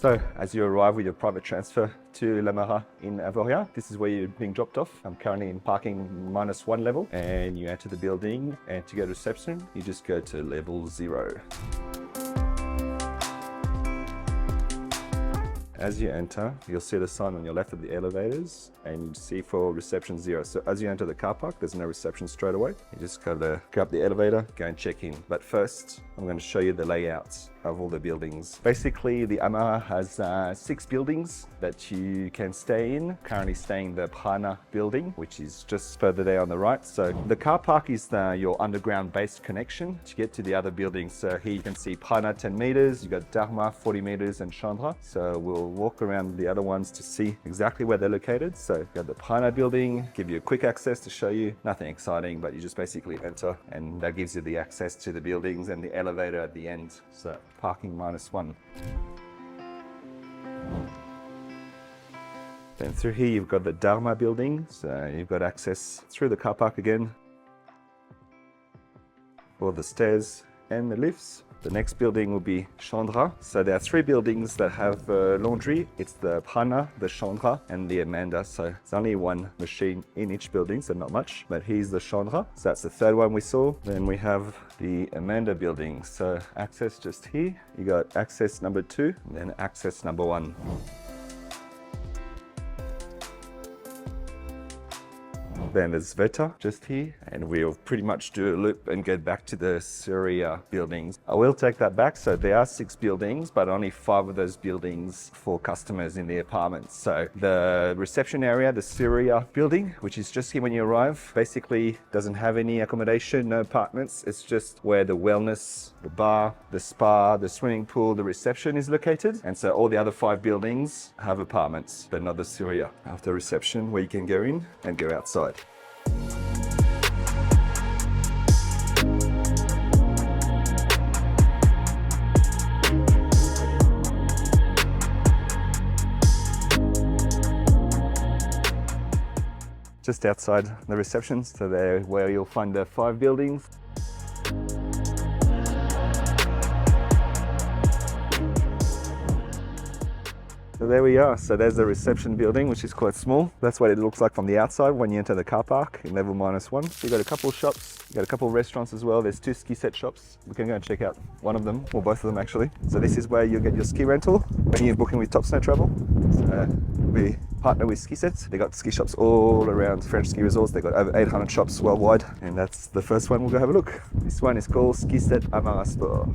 So as you arrive with your private transfer to Amara in Avoriaz, this is where you're being dropped off. I'm currently in parking -1 level, and you enter the building, and to go to reception, you just go to level 0. As you enter, you'll see the sign on your left of the elevators, and you see for reception 0. So as you enter the car park, there's no reception straight away. You just gotta grab the elevator, go and check in. But first, I'm going to show you the layouts of all the buildings. Basically, the Amara has 6 buildings that you can stay in. Currently staying in the Plaza building, which is just further there on the right. So the car park is your underground based connection to get to the other buildings. So here you can see Plaza 10 meters, you got Dharma 40 meters, and Chandra. So we'll walk around the other ones to see exactly where they're located. So you got the Plaza building, give you a quick access to show you. Nothing exciting, but you just basically enter, and that gives you the access to the buildings and the elevator at the end. So parking -1. Then through here you've got the Dharma building, so you've got access through the car park again for the stairs and the lifts. The next building will be Chandra. So there are 3 buildings that have laundry. It's the Plaza, the Chandra, and the Amanda. So it's only 1 machine in each building, so not much. But here's the Chandra. So that's the 3rd one we saw. Then we have the Amanda building. So access just here. You got access number 2, and then access number 1. Then there's Veta just here, and we'll pretty much do a loop and get back to the Syria buildings. I will take that back. So there are 6 buildings, but only 5 of those buildings for customers in the apartments. So the reception area, the Syria building, which is just here when you arrive, basically doesn't have any accommodation, no apartments. It's just where the wellness, the bar, the spa, the swimming pool, the reception is located. And so all the other 5 buildings have apartments, but not the Syria. After reception, where you can go in and go outside. Just outside the reception, so there where you'll find the 5 buildings. So there we are. So there's the reception building, which is quite small. That's what it looks like from the outside when you enter the car park in level -1. So you got a couple of shops, you got a couple of restaurants as well. There's 2 ski set shops. We can go and check out one of them, or both of them actually. So this is where you get your ski rental when you're booking with Top Snow Travel. So we partner with Skiset. They got ski shops all around French ski resorts. They got over 800 shops worldwide, and that's the first one. We'll go have a look. This one is called Skiset Amara Sport.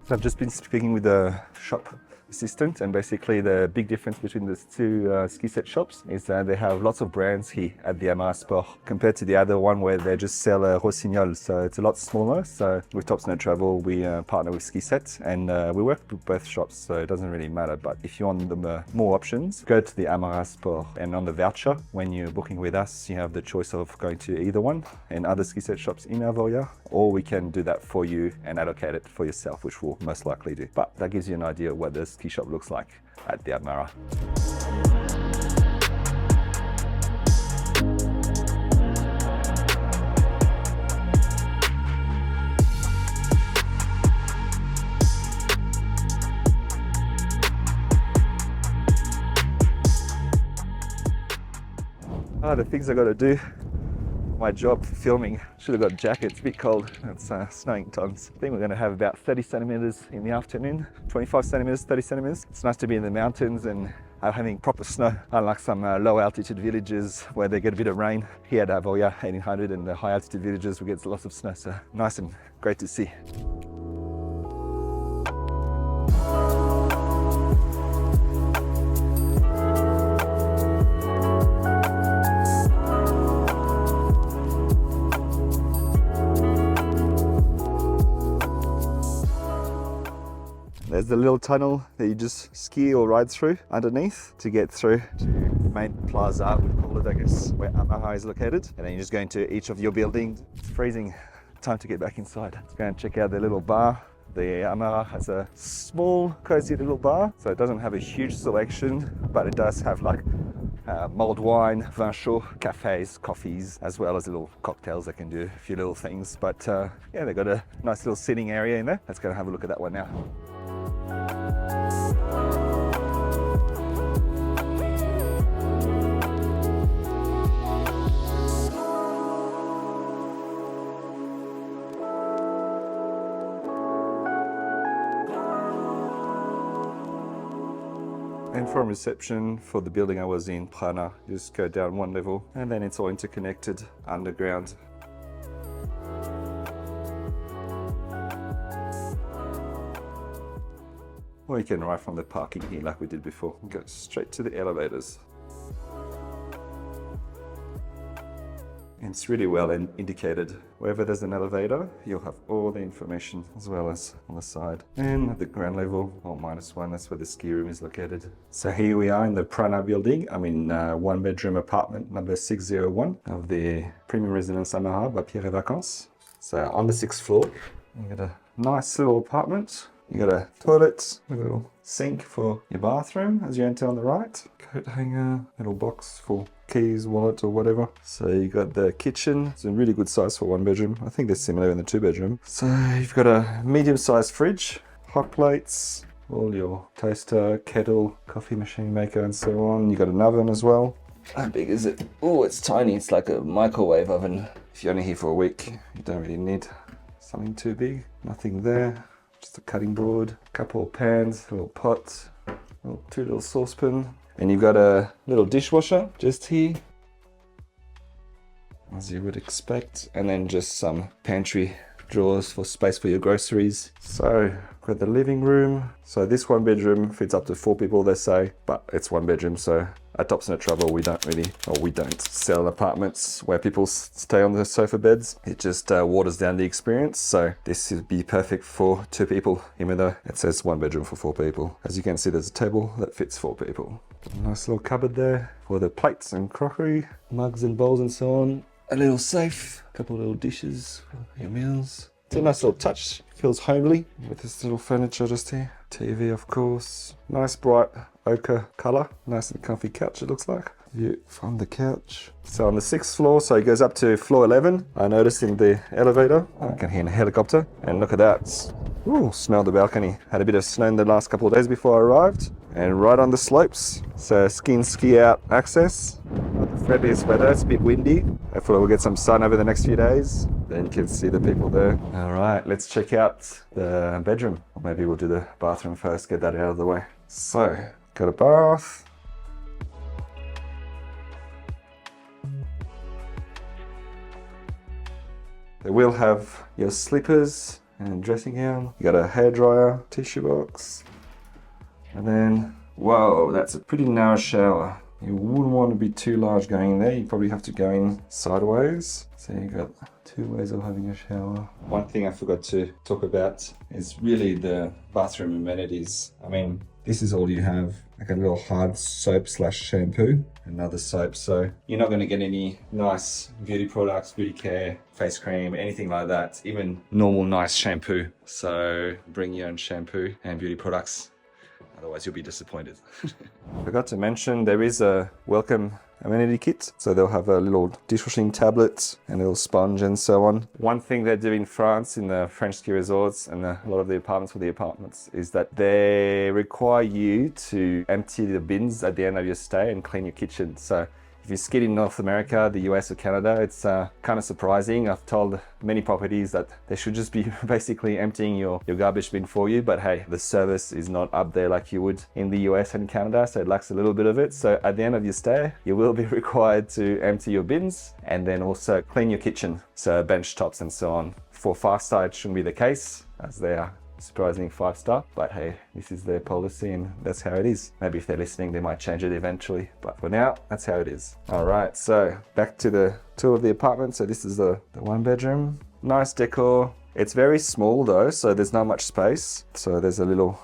So I've just been speaking with the shop assistant, and basically the big difference between the 2 ski set shops is that they have lots of brands here at the Amara Sport compared to the other one where they just sell Rossignol, so it's a lot smaller. So with Top Snow Travel we partner with Skiset, and we work with both shops, so it doesn't really matter. But if you want more options, go to the Amara Sport, and on the voucher when you're booking with us you have the choice of going to either one and other ski set shops in Avoriaz, or we can do that for you and allocate it for yourself, which we'll most likely do. But that gives you an idea of what the ski shop looks like at the Amara. The things I got to do. My job filming. Should have got a jacket, it's a bit cold. It's snowing tons. I think we're going to have about 30 centimeters in the afternoon, 25 centimeters, 30 centimeters. It's nice to be in the mountains and having proper snow, unlike some low altitude villages where they get a bit of rain. Here at Avoriaz 1800 and the high altitude villages we get lots of snow, so nice and great to see. There's the little tunnel that you just ski or ride through underneath to get through to the main plaza, we call it, I guess, where Amara is located. And then you just go into each of your buildings. It's freezing. Time to get back inside. Let's go and check out the little bar. The Amara has a small, cozy little bar, so it doesn't have a huge selection, but it does have like mulled wine, vin chaud, cafes, coffees, as well as little cocktails. They can do a few little things. But yeah, they've got a nice little sitting area in there. Let's go and have a look at that one now. And from reception for the building I was in, Plaza, just go down one level and then it's all interconnected underground. Or you can arrive from the parking here like we did before and go straight to the elevators. And it's really well indicated. Wherever there's an elevator, you'll have all the information as well as on the side. And at the ground level, or -1, that's where the ski room is located. So here we are in the Plaza building. I'm in 1-bedroom apartment number 601 of the premium residence Amara by Pierre et Vacances. So on the 6th floor, you got a nice little apartment. You got a toilet, a little sink for your bathroom as you enter on the right. Coat hanger, little box for keys, wallet or whatever. So you got the kitchen. It's a really good size for 1 bedroom. I think they're similar in the 2 bedroom. So you've got a medium-sized fridge, hot plates, all your toaster, kettle, coffee machine maker and so on. You got an oven as well. How big is it? Oh, it's tiny. It's like a microwave oven. If you're only here for a week, you don't really need something too big. Nothing there. Just a cutting board, a couple of pans, a little pot, 2 little saucepans. And you've got a little dishwasher just here, as you would expect. And then just some pantry drawers for space for your groceries. So, got the living room. So this 1 bedroom fits up to 4 people, they say, but it's 1 bedroom. So at Top Snow Travel, we don't sell apartments where people stay on the sofa beds. It just waters down the experience. So this would be perfect for 2 people, even though it says 1 bedroom for 4 people. As you can see, there's a table that fits 4 people. Nice little cupboard there for the plates and crockery, mugs and bowls and so on. A little safe, a couple of little dishes for your meals. It's a nice little touch, feels homely with this little furniture just here. TV, of course. Nice bright ochre color. Nice and comfy couch, it looks like. View from the couch. So on the 6th floor, so it goes up to floor 11. I noticed in the elevator, I can hear a helicopter. And look at that. Ooh, smell the balcony. Had a bit of snow in the last couple of days before I arrived. And right on the slopes. So ski out access. Not the friendliest weather, it's a bit windy. Hopefully we'll get some sun over the next few days. Then you can see the people there. All right, let's check out the bedroom. Or maybe we'll do the bathroom first, get that out of the way. So, got a bath. They will have your slippers and dressing gown. You got a hairdryer, tissue box. And then, whoa, that's a pretty narrow shower. You wouldn't want to be too large going in there. You probably have to go in sideways. So you got 2 ways of having a shower. One thing I forgot to talk about is really the bathroom amenities. I mean, this is all you have. Like a little hard soap / shampoo, another soap. So you're not going to get any nice beauty products, beauty care, face cream, anything like that. Even normal nice shampoo. So bring your own shampoo and beauty products. Otherwise you'll be disappointed. Forgot to mention there is a welcome amenity kit. So they'll have a little dishwashing tablet and a little sponge and so on. One thing they do in France, in the French ski resorts and a lot of the apartments for the apartments, is that they require you to empty the bins at the end of your stay and clean your kitchen. So if you ski in North America, the US or Canada, it's kind of surprising. I've told many properties that they should just be basically emptying your garbage bin for you. But hey, the service is not up there like you would in the US and Canada, so it lacks a little bit of it. So at the end of your stay, you will be required to empty your bins and then also clean your kitchen. So bench tops and so on. For 5-star, it shouldn't be the case, as they are surprisingly 5-star, but hey, this is their policy and that's how it is. Maybe if they're listening, they might change it eventually, but for now, that's how it is. All right, so back to the tour of the apartment. So this is the 1 bedroom. Nice decor. It's very small though, so there's not much space. So there's a little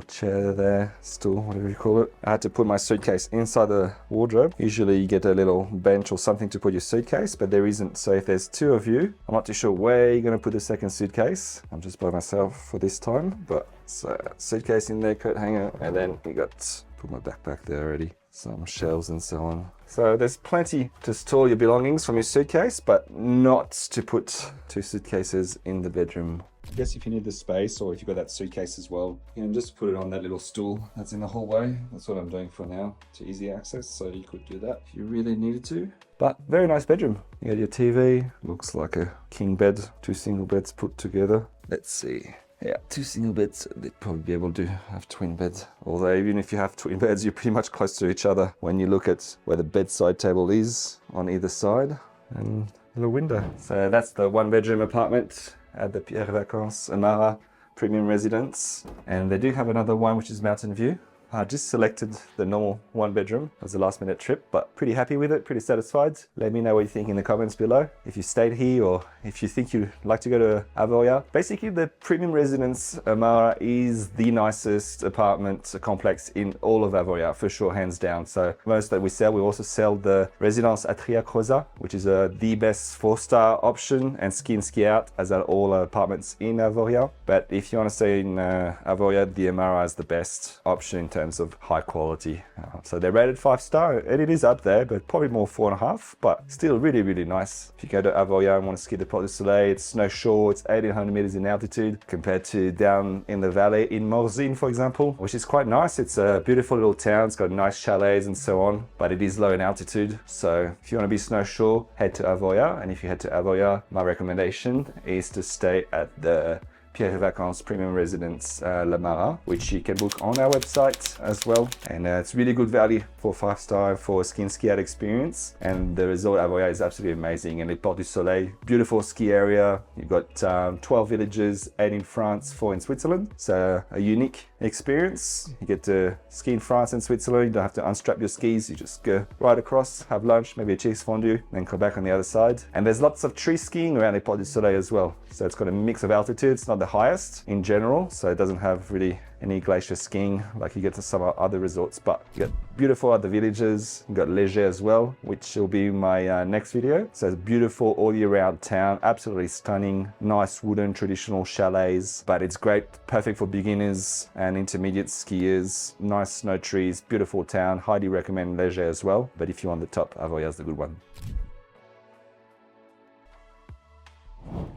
chair there, stool, whatever you call it. I had to put my suitcase inside the wardrobe. Usually you get a little bench or something to put your suitcase, but there isn't. So if there's 2 of you, I'm not too sure where you're gonna put the second suitcase. I'm just by myself for this time, but so suitcase in there, coat hanger, and then we got, put my backpack there already. Some shelves and so on. So there's plenty to store your belongings from your suitcase, but not to put 2 suitcases in the bedroom. I guess if you need the space, or if you've got that suitcase as well, you can just put it on that little stool that's in the hallway. That's what I'm doing for now, to easy access, so you could do that if you really needed to. But very nice bedroom. You got your TV, looks like a king bed, 2 single beds put together. Let's see. Yeah, 2 single beds, they'd probably be able to have twin beds. Although even if you have twin beds, you're pretty much close to each other when you look at where the bedside table is on either side, and a little window. So that's the 1 bedroom apartment at the Pierre Vacances Amara Premium Residence. And they do have another one which is Mountain View. I just selected the normal 1 bedroom. It was a last minute trip, but pretty happy with it, pretty satisfied. Let me know what you think in the comments below. If you stayed here or if you think you'd like to go to Avoriaz. Basically, the Premium Residence Amara is the nicest apartment complex in all of Avoriaz, for sure, hands down. So most that we sell, we also sell the Residence Atria Croissants, which is the best 4-star option, and ski out, as are all apartments in Avoriaz. But if you want to stay in Avoriaz, the Amara is the best option in terms of high quality. So they're rated 5-star, and it is up there, but probably more 4.5, but still really, really nice. If you go to Avoriaz and want to ski the Porte du Soleil, it's snow shore, it's 1800 meters in altitude compared to down in the valley in Morzine, for example, which is quite nice. It's a beautiful little town, it's got nice chalets and so on, but it is low in altitude. So if you want to be snow shore, head to Avoriaz, and if you head to Avoriaz, my recommendation is to stay at the Pierre Vacances Premium Residence L'Amara, which you can book on our website as well. And it's really good value for 5-star for a ski out experience. And the resort Avoriaz is absolutely amazing. And the Porte du Soleil, beautiful ski area. You've got 12 villages, 8 in France, 4 in Switzerland. So a unique experience. You get to ski in France and Switzerland. You don't have to unstrap your skis. You just go right across, have lunch, maybe a cheese fondue, then come back on the other side. And there's lots of tree skiing around the Porte du Soleil as well. So it's got a mix of altitudes, not the the highest in general, so it doesn't have really any glacier skiing like you get to some other resorts, but you got beautiful other villages. You got Léger as well, which will be my next video. So it's beautiful all year round town, absolutely stunning, nice wooden traditional chalets, but it's great, perfect for beginners and intermediate skiers. Nice snow trees, beautiful town. Highly recommend Léger as well, but if you want the top, Avoriaz is the good one.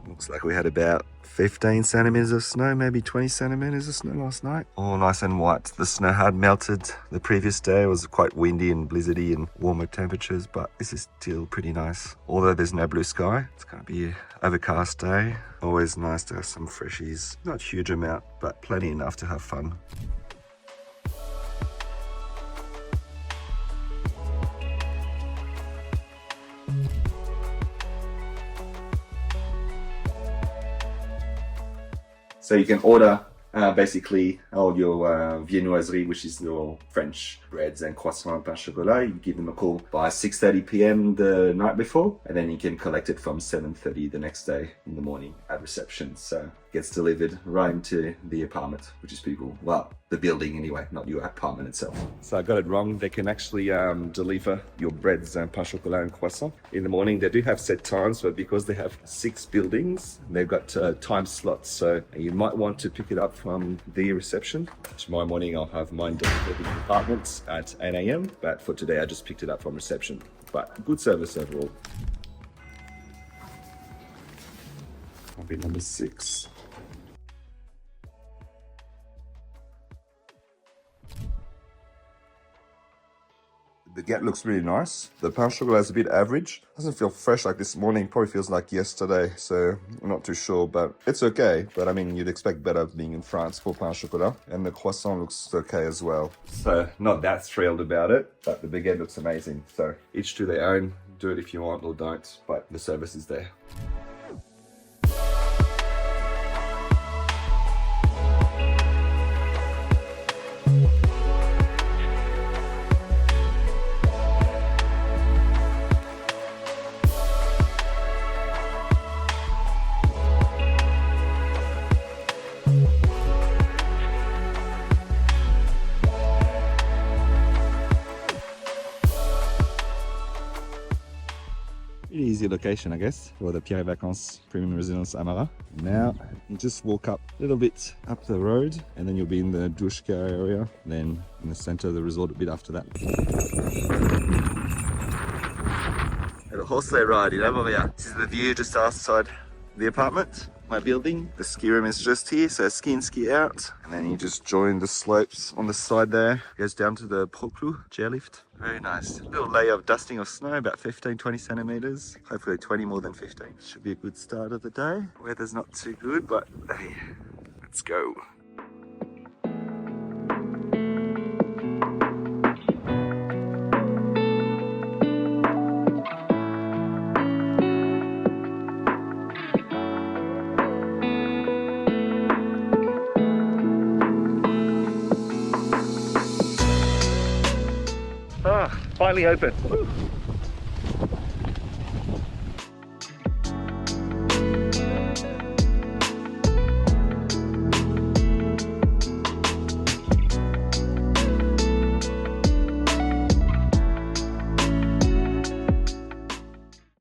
Looks like we had about 15 centimeters of snow, maybe 20 centimeters of snow last night. All nice and white. The snow had melted the previous day. It was quite windy and blizzardy and warmer temperatures, but this is still pretty nice. Although there's no blue sky, it's going to be an overcast day. Always nice to have some freshies. Not a huge amount, but plenty enough to have fun. So you can order basically all your viennoiserie, which is your French breads and croissants and pain chocolat. You give them a call by 6:30 p.m. the night before, and then you can collect it from 7:30 the next day in the morning at reception. So it gets delivered right into the apartment, which is pretty cool. Well, the building anyway, not your apartment itself. So I got it wrong. They can actually deliver your breads and pain chocolat and croissant in the morning. They do have set times, but because they have 6 buildings, they've got time slots. So you might want to pick it up from the reception. Tomorrow morning I'll have mine delivered in the apartment at 8 a.m. But for today I just picked it up from reception. But good service overall. I'll be number 6. The Baguette looks really nice. The pain chocolat is a bit average. Doesn't feel fresh like this morning. Probably feels like yesterday, so I'm not too sure, but it's okay. But I mean, you'd expect better being in France for pain chocolat. And the croissant looks okay as well. So not that thrilled about it, but the Baguette looks amazing. So each to their own. Do it if you want or don't, but the service is there. Easy location, I guess, for the Pierre Vacances Premium Residence Amara. Now you just walk up a little bit up the road and then you'll be in the Dushka area, then in the center of the resort a bit after that. And a horse sleigh ride in Avoriaz. This is the view just outside the apartment, my building. The ski room is just here, so ski in, ski out. And then you just join the slopes on the side there. It goes down to the Proclou chairlift. Very nice. Little layer of dusting of snow, about 15-20 centimeters. Hopefully 20 more than 15. Should be a good start of the day. Weather's not too good, but hey, let's go. Finally open. Woo.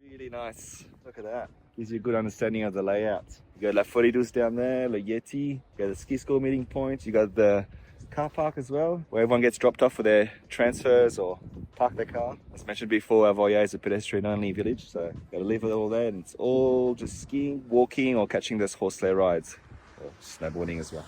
Really nice. Look at that. Gives you a good understanding of the layout. You got La Folie down there, Le Yeti, you got the ski school meeting point, you got the car park as well, where everyone gets dropped off for their transfers or park their car. As mentioned before, Avoriaz is a pedestrian-only village, so got to leave it all there, and it's all just skiing, walking, or catching those horse sleigh rides, or snowboarding as well.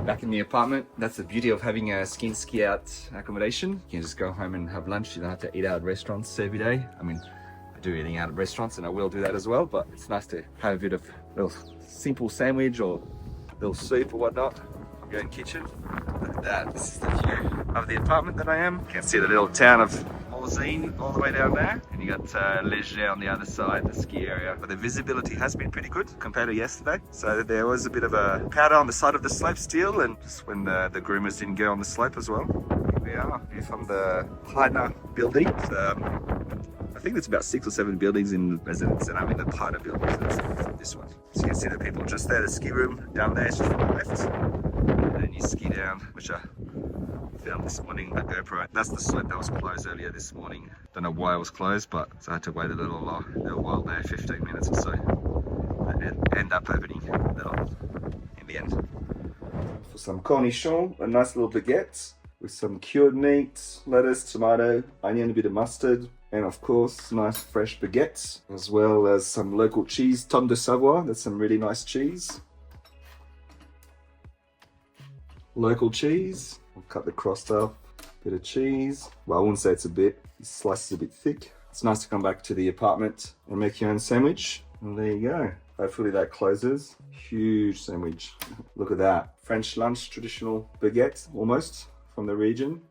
Back in the apartment. That's the beauty of having a ski in, ski out accommodation. You can just go home and have lunch. You don't have to eat out at restaurants every day. I mean, I do eating out at restaurants and I will do that as well, but it's nice to have a bit of a little simple sandwich or a little soup or whatnot. I'm going kitchen. Look at that. This is the view of the apartment that I am. You can see the little town of Morzine all the way down there, and you got Leger on the other side, the ski area. But the visibility has been pretty good compared to yesterday. So there was a bit of a powder on the side of the slope still, and just when the groomers didn't go on the slope as well. Here we are, here from the Heidner building. I think there's about 6 or 7 buildings in residence, and I'm in the Heidner building, so that's this one. So you can see the people just there, the ski room down there is just on the left. And then you ski down, which I filmed this morning, that GoPro. That's the slope that was closed earlier this morning. Don't know why it was closed, but so I had to wait a little while there, 15 minutes or so. It ended up opening in the end. For some cornichons, a nice little baguette with some cured meat, lettuce, tomato, onion, a bit of mustard, and of course, nice fresh baguettes, as well as some local cheese, Tom de Savoie. That's some really nice cheese. Local cheese. I'll cut the crust up. Bit of cheese. Well, I wouldn't say it's a bit. This slice is a bit thick. It's nice to come back to the apartment and make your own sandwich. And there you go. Hopefully that closes. Huge sandwich. Look at that. French lunch, traditional baguette, almost, from the region.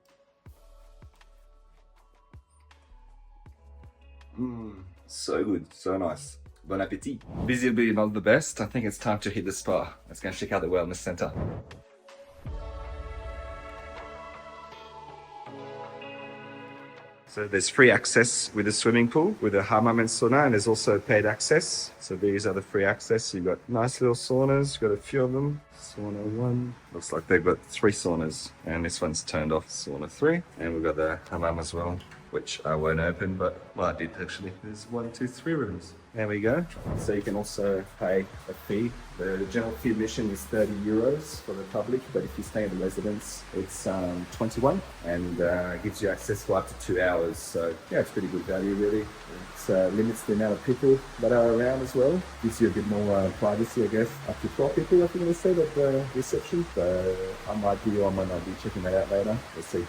So good, so nice. Bon appetit. Visibility not the best. I think it's time to hit the spa. Let's go and check out the wellness center. So there's free access with the swimming pool, with the hammam and sauna, and there's also paid access. So these are the free access. You've got nice little saunas, you've got a few of them. Sauna 1, looks like they've got 3 saunas, and this one's turned off, sauna 3. And we've got the hammam as well, which I won't open, but, well, I did actually. There's 1, 2, 3 rooms. There we go. So you can also pay a fee. The general fee admission is 30 euros for the public, but if you stay in the residence, it's 21, and gives you access for up to 2 hours. So yeah, it's pretty good value really. It limits the amount of people that are around as well. Gives you a bit more privacy, I guess. Up to 12 people, I think they said at the reception. So I might be or I might not be checking that out later. Let's see.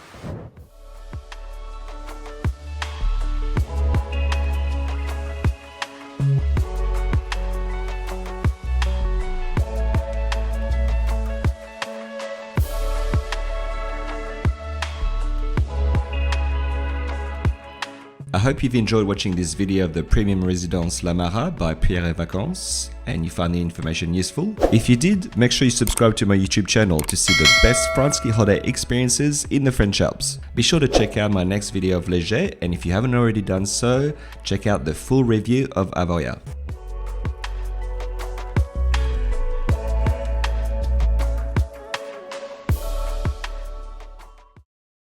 I hope you've enjoyed watching this video of the Premium Residence Amara by Pierre et Vacances and you found the information useful. If you did, make sure you subscribe to my YouTube channel to see the best French ski holiday experiences in the French Alps. Be sure to check out my next video of Leger, and if you haven't already done so, check out the full review of Avoriaz.